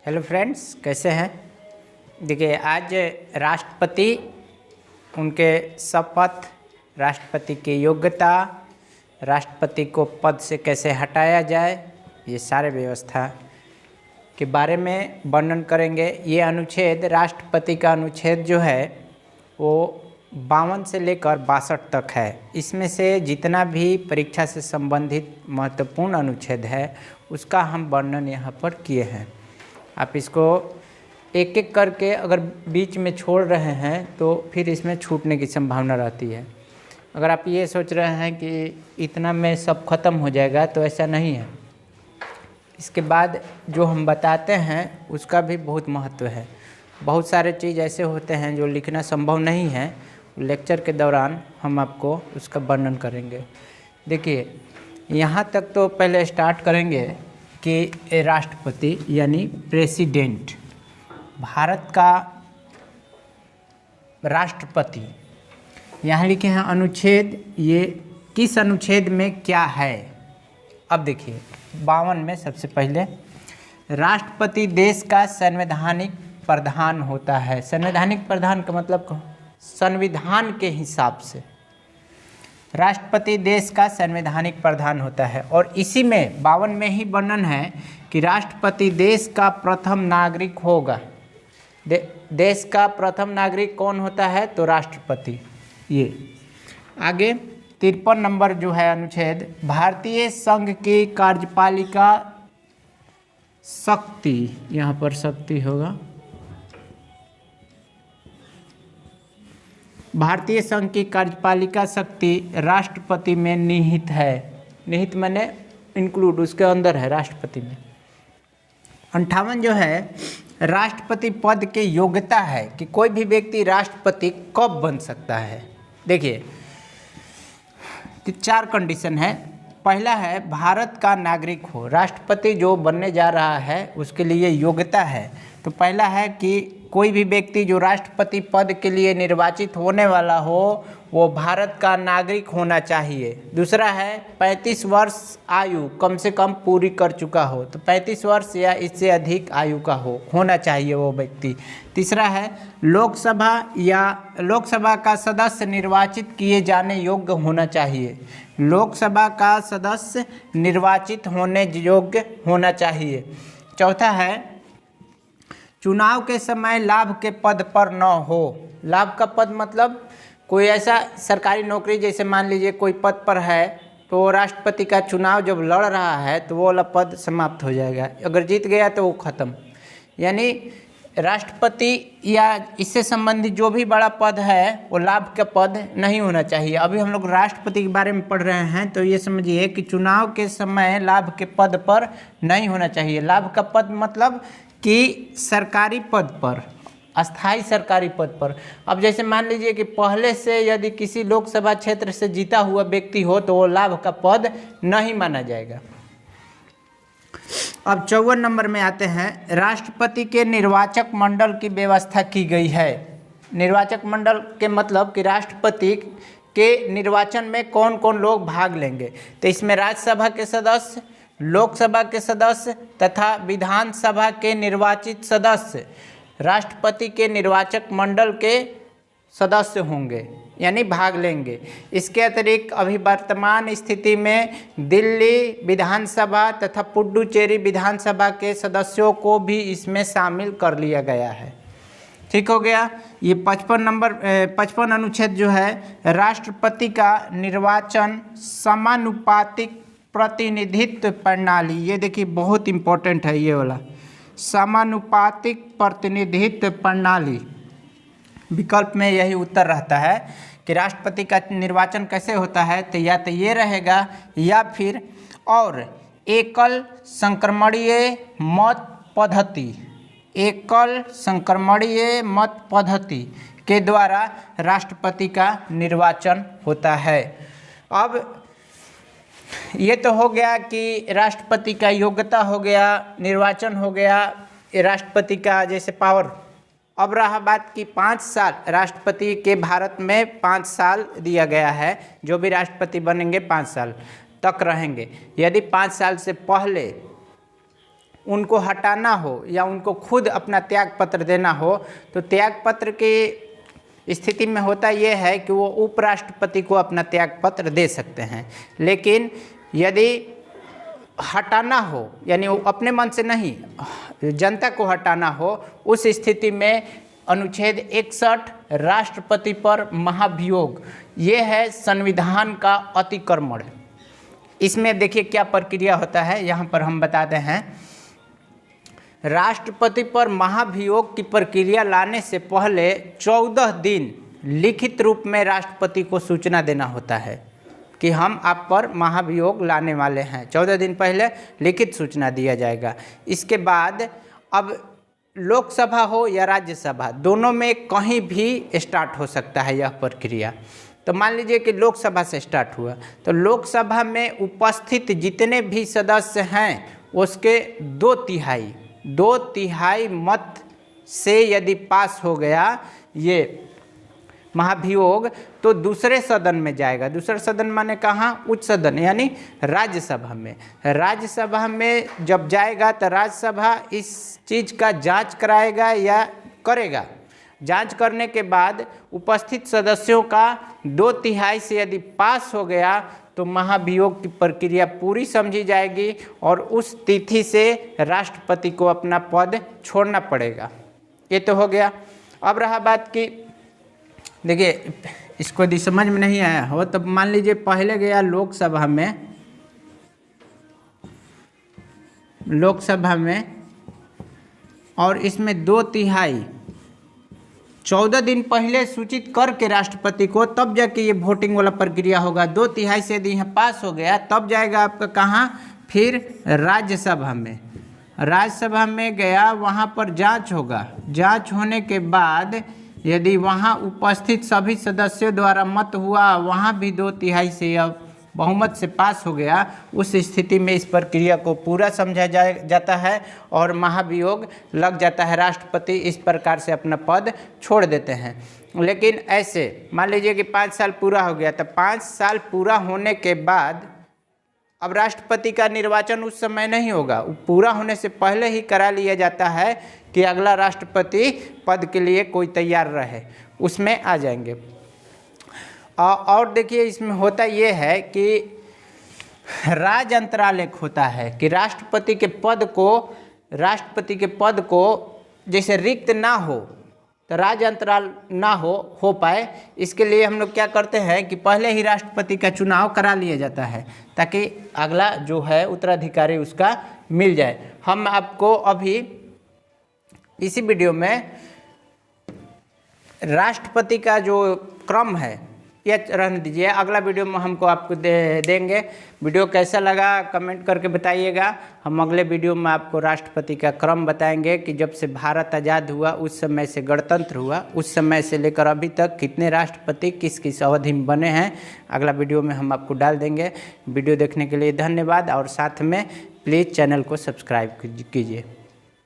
Hello friends, कैसे हैं। देखिए, आज राष्ट्रपति, उनके शपथ, राष्ट्रपति की योग्यता, राष्ट्रपति को पद से कैसे हटाया जाए, ये सारे व्यवस्था के बारे में वर्णन करेंगे। ये अनुच्छेद, राष्ट्रपति का अनुच्छेद जो है वो 52 से लेकर 62 तक है। इसमें से जितना भी परीक्षा से संबंधित महत्वपूर्ण अनुच्छेद है उसका हम वर्णन यहाँ पर किए हैं। आप इसको एक एक करके अगर बीच में छोड़ रहे हैं तो फिर इसमें छूटने की संभावना रहती है। अगर आप ये सोच रहे हैं कि इतना में सब खत्म हो जाएगा तो ऐसा नहीं है। इसके बाद जो हम बताते हैं उसका भी बहुत महत्व है। बहुत सारे चीज़ ऐसे होते हैं जो लिखना संभव नहीं है, लेक्चर के दौरान हम आपको उसका वर्णन करेंगे। देखिए, यहाँ तक तो पहले स्टार्ट करेंगे कि राष्ट्रपति यानी प्रेसिडेंट, भारत का राष्ट्रपति। यहाँ लिखे हैं अनुच्छेद, ये किस अनुच्छेद में क्या है। अब देखिए 52 में सबसे पहले राष्ट्रपति देश का संवैधानिक प्रधान होता है। संवैधानिक प्रधान का मतलब संविधान के हिसाब से राष्ट्रपति देश का संवैधानिक प्रधान होता है। और इसी में 52 में ही वर्णन है कि राष्ट्रपति देश का प्रथम नागरिक होगा। देश का प्रथम नागरिक कौन होता है? तो राष्ट्रपति। ये आगे 53 नंबर जो है अनुच्छेद, भारतीय संघ की कार्यपालिका शक्ति, यहाँ पर शक्ति होगा, भारतीय संघ की कार्यपालिका शक्ति राष्ट्रपति में निहित है। निहित माने इंक्लूड, उसके अंदर है राष्ट्रपति में। 58 जो है राष्ट्रपति पद के योग्यता है कि कोई भी व्यक्ति राष्ट्रपति कब बन सकता है। देखिए 4 कंडीशन है। पहला है भारत का नागरिक हो। राष्ट्रपति जो बनने जा रहा है उसके लिए योग्यता है। तो पहला है कि कोई भी व्यक्ति जो राष्ट्रपति पद के लिए निर्वाचित होने वाला हो वो भारत का नागरिक होना चाहिए। दूसरा है 35 वर्ष आयु कम से कम पूरी कर चुका हो, तो 35 वर्ष या इससे अधिक आयु का होना चाहिए वो व्यक्ति। तीसरा है लोकसभा का सदस्य निर्वाचित किए जाने योग्य होना चाहिए। लोकसभा का सदस्य निर्वाचित होने योग्य होना चाहिए। चौथा है चुनाव के समय लाभ के पद पर न हो। लाभ का पद मतलब कोई ऐसा सरकारी नौकरी, जैसे मान लीजिए कोई पद पर है तो राष्ट्रपति का चुनाव जब लड़ रहा है तो वो वाला पद समाप्त हो जाएगा। अगर जीत गया तो वो खत्म। यानी राष्ट्रपति या इससे संबंधित जो भी बड़ा पद है वो लाभ का पद नहीं होना चाहिए। अभी हम लोग राष्ट्रपति के बारे में पढ़ रहे हैं तो ये समझिए कि चुनाव के समय लाभ के पद पर नहीं होना चाहिए। लाभ का पद मतलब कि सरकारी पद पर, अस्थाई सरकारी पद पर। अब जैसे मान लीजिए कि पहले से यदि किसी लोकसभा क्षेत्र से जीता हुआ व्यक्ति हो तो वो लाभ का पद नहीं माना जाएगा। अब 54 नंबर में आते हैं, राष्ट्रपति के निर्वाचक मंडल की व्यवस्था की गई है। निर्वाचक मंडल के मतलब कि राष्ट्रपति के निर्वाचन में कौन कौन लोग भाग लेंगे। तो इसमें राज्यसभा के सदस्य, लोकसभा के सदस्य तथा विधानसभा के निर्वाचित सदस्य राष्ट्रपति के निर्वाचक मंडल के सदस्य होंगे, यानी भाग लेंगे। इसके अतिरिक्त अभी वर्तमान स्थिति में दिल्ली विधानसभा तथा पुडुचेरी विधानसभा के सदस्यों को भी इसमें शामिल कर लिया गया है। ठीक हो गया। ये 55 अनुच्छेद जो है राष्ट्रपति का निर्वाचन समानुपातिक प्रतिनिधित्व प्रणाली, ये देखिए बहुत इम्पोर्टेंट है ये वाला, समानुपातिक प्रतिनिधित्व प्रणाली। विकल्प में यही उत्तर रहता है कि राष्ट्रपति का निर्वाचन कैसे होता है, तो या तो ये रहेगा या फिर और एकल संक्रमणीय मत पद्धति, एकल संक्रमणीय मत पद्धति के द्वारा राष्ट्रपति का निर्वाचन होता है। अब ये तो हो गया कि राष्ट्रपति का योग्यता हो गया, निर्वाचन हो गया, राष्ट्रपति का जैसे पावर। अब रहा बात कि 5 साल राष्ट्रपति के भारत में 5 साल दिया गया है। जो भी राष्ट्रपति बनेंगे 5 साल तक रहेंगे। यदि 5 साल से पहले उनको हटाना हो या उनको खुद अपना त्याग पत्र देना हो, तो त्याग पत्र की स्थिति में होता ये है कि वो उपराष्ट्रपति को अपना त्याग पत्र दे सकते हैं। लेकिन यदि हटाना हो, यानी वो अपने मन से नहीं, जनता को हटाना हो, उस स्थिति में अनुच्छेद 61 राष्ट्रपति पर महाभियोग, ये है संविधान का अतिक्रमण। इसमें देखिए क्या प्रक्रिया होता है, यहाँ पर हम बताते हैं। राष्ट्रपति पर महाभियोग की प्रक्रिया लाने से पहले 14 दिन लिखित रूप में राष्ट्रपति को सूचना देना होता है कि हम आप पर महाभियोग लाने वाले हैं। 14 दिन पहले लिखित सूचना दिया जाएगा। इसके बाद अब लोकसभा हो या राज्यसभा, दोनों में कहीं भी स्टार्ट हो सकता है यह प्रक्रिया। तो मान लीजिए कि लोकसभा से स्टार्ट हुआ, तो लोकसभा में उपस्थित जितने भी सदस्य हैं उसके 2/3 मत से यदि पास हो गया ये महाभियोग, तो दूसरे सदन में जाएगा। दूसरा सदन माने कहाँ? उच्च सदन यानी राज्यसभा में। राज्यसभा में जब जाएगा तो राज्यसभा इस चीज़ का जांच कराएगा या करेगा। जांच करने के बाद उपस्थित सदस्यों का 2/3 से यदि पास हो गया तो महाभियोग की प्रक्रिया पूरी समझी जाएगी और उस तिथि से राष्ट्रपति को अपना पद छोड़ना पड़ेगा। ये तो हो गया। अब रहा बात कि देखिए, इसको यदि समझ में नहीं आया हो तब मान लीजिए पहले गया लोकसभा में और इसमें 2/3 14 दिन पहले सूचित करके राष्ट्रपति को, तब जाके ये वोटिंग वाला प्रक्रिया होगा। 2/3 से यदि यहाँ पास हो गया तब जाएगा आपका कहाँ? फिर राज्यसभा में। राज्यसभा में गया, वहाँ पर जांच होगा। जांच होने के बाद यदि वहाँ उपस्थित सभी सदस्यों द्वारा मत हुआ, वहाँ भी 2/3 से या बहुमत से पास हो गया, उस स्थिति में इस प्रक्रिया को पूरा समझा जाता है और महाभियोग लग जाता है। राष्ट्रपति इस प्रकार से अपना पद छोड़ देते हैं। लेकिन ऐसे मान लीजिए कि 5 साल पूरा हो गया, तो 5 साल पूरा होने के बाद अब राष्ट्रपति का निर्वाचन उस समय नहीं होगा, पूरा होने से पहले ही करा लिया जाता है कि अगला राष्ट्रपति पद के लिए कोई तैयार रहे, उसमें आ जाएंगे। और देखिए इसमें होता ये है कि राज अंतराल एक होता है कि राष्ट्रपति के पद को जैसे रिक्त ना हो, तो राज अंतराल ना हो पाए, इसके लिए हम लोग क्या करते हैं कि पहले ही राष्ट्रपति का चुनाव करा लिया जाता है ताकि अगला जो है उत्तराधिकारी उसका मिल जाए। हम आपको अभी इसी वीडियो में राष्ट्रपति का जो क्रम है ये रहने दीजिए, अगला वीडियो में हमको आपको देंगे। वीडियो कैसा लगा कमेंट करके बताइएगा। हम अगले वीडियो में आपको राष्ट्रपति का क्रम बताएंगे कि जब से भारत आज़ाद हुआ, उस समय से गणतंत्र हुआ, उस समय से लेकर अभी तक कितने राष्ट्रपति किस किस अवधि में बने हैं, अगला वीडियो में हम आपको डाल देंगे। वीडियो देखने के लिए धन्यवाद और साथ में प्लीज़ चैनल को सब्सक्राइब कीजिए।